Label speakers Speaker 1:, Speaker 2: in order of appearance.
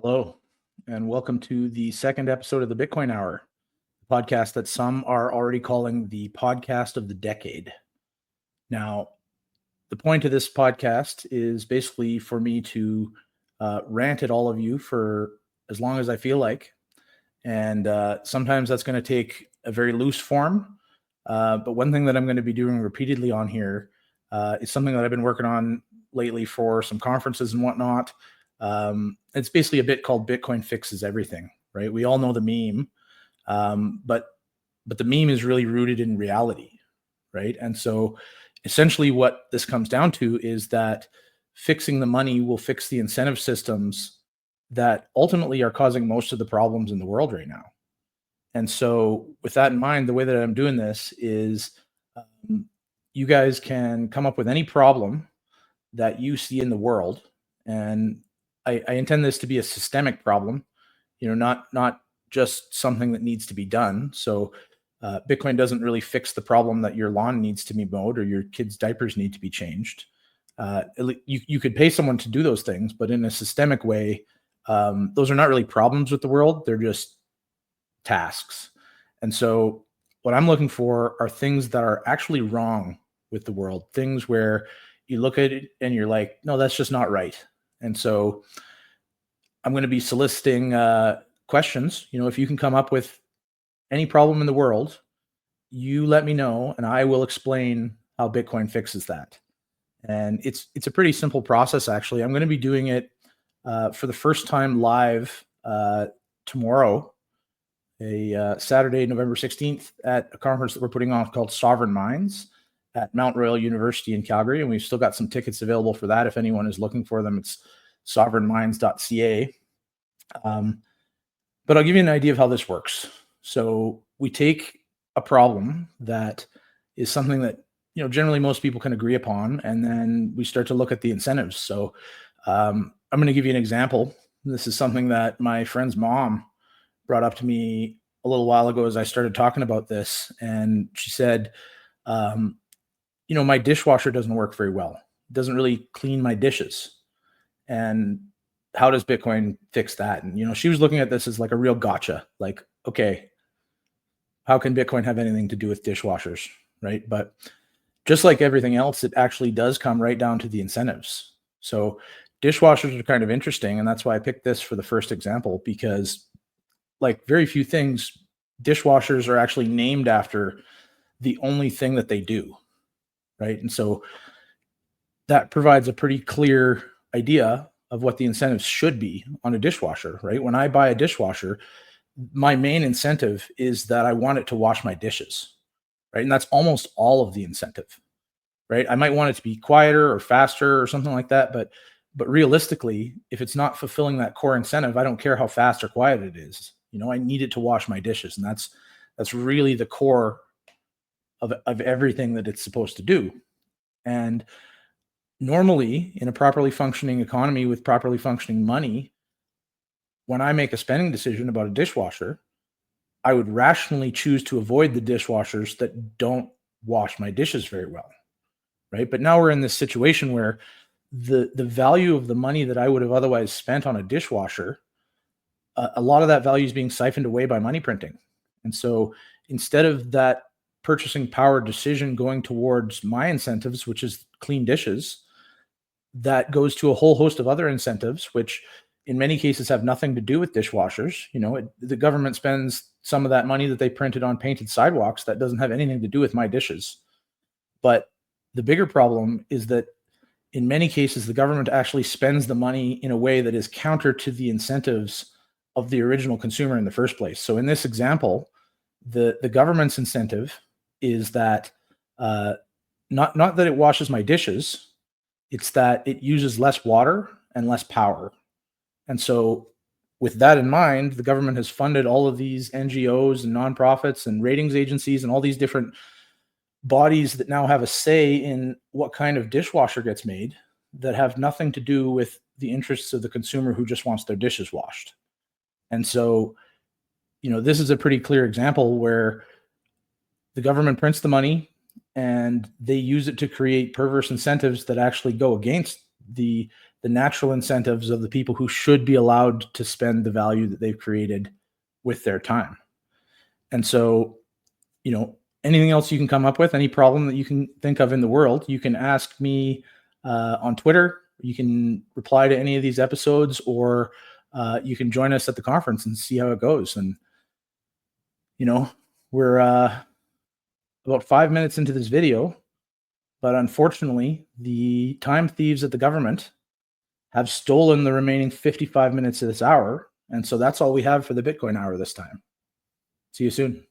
Speaker 1: Hello, and welcome to the second episode of the Bitcoin Hour, the podcast that some are already calling the podcast of the decade. Now, the point of this podcast is basically for me to rant at all of you for as long as I feel like. And sometimes that's going to take a very loose form. But one thing that I'm going to be doing repeatedly on here is something that I've been working on lately for some conferences and whatnot. It's basically a bit called Bitcoin Fixes Everything, right? We all know the meme, but the meme is really rooted in reality, right? And so essentially what this comes down to is that fixing the money will fix the incentive systems that ultimately are causing most of the problems in the world right now. And so with that in mind, the way that I'm doing this is you guys can come up with any problem that you see in the world, and I intend this to be a systemic problem, not just something that needs to be done. So Bitcoin doesn't really fix the problem that your lawn needs to be mowed or your kids' diapers need to be changed. You could pay someone to do those things, but in a systemic way, those are not really problems with the world. They're just tasks. And so what I'm looking for are things that are actually wrong with the world, things where you look at it and you're like, no, that's just not right. And so I'm going to be soliciting questions. If you can come up with any problem in the world, you let me know and I will explain how Bitcoin fixes that. And it's a pretty simple process, actually. I'm going to be doing it for the first time live tomorrow, a Saturday, November 16th, at a conference that we're putting on called Sovereign Minds at Mount Royal University in Calgary. And we've still got some tickets available for that. If anyone is looking for them, it's sovereignminds.ca. But I'll give you an idea of how this works. So we take a problem that is something that, generally most people can agree upon, and then we start to look at the incentives. So I'm going to give you an example. This is something that my friend's mom brought up to me a little while ago as I started talking about this. And she said, my dishwasher doesn't work very well. It doesn't really clean my dishes. And how does Bitcoin fix that? And, she was looking at this as like a real gotcha. Like, okay, how can Bitcoin have anything to do with dishwashers, right? But just like everything else, it actually does come right down to the incentives. So dishwashers are kind of interesting. And that's why I picked this for the first example, because like very few things, dishwashers are actually named after the only thing that they do, right? And so that provides a pretty clear idea of what the incentives should be on a dishwasher, right? When I buy a dishwasher, my main incentive is that I want it to wash my dishes, right? And that's almost all of the incentive, right? I might want it to be quieter or faster or something like that, but realistically, if it's not fulfilling that core incentive, I don't care how fast or quiet it is. I need it to wash my dishes, and that's really the core of everything that it's supposed to do. And normally, in a properly functioning economy with properly functioning money, when I make a spending decision about a dishwasher, I would rationally choose to avoid the dishwashers that don't wash my dishes very well, right? But now we're in this situation where the value of the money that I would have otherwise spent on a dishwasher, a lot of that value is being siphoned away by money printing. And so instead of that purchasing power decision going towards my incentives, which is clean dishes, that goes to a whole host of other incentives, which in many cases have nothing to do with dishwashers. The government spends some of that money that they printed on painted sidewalks that doesn't have anything to do with my dishes. But the bigger problem is that in many cases, the government actually spends the money in a way that is counter to the incentives of the original consumer in the first place. So in this example, the government's incentive is that not that it washes my dishes, it's that it uses less water and less power. And so with that in mind, the government has funded all of these NGOs and nonprofits and ratings agencies and all these different bodies that now have a say in what kind of dishwasher gets made that have nothing to do with the interests of the consumer who just wants their dishes washed. And so, this is a pretty clear example where the government prints the money and they use it to create perverse incentives that actually go against the the natural incentives of the people who should be allowed to spend the value that they've created with their time. And so, anything else you can come up with, any problem that you can think of in the world, you can ask me on Twitter. You can reply to any of these episodes, or you can join us at the conference and see how it goes. And, we're about 5 minutes into this video, but unfortunately, the time thieves at the government have stolen the remaining 55 minutes of this hour. And so that's all we have for the Bitcoin hour this time. See you soon.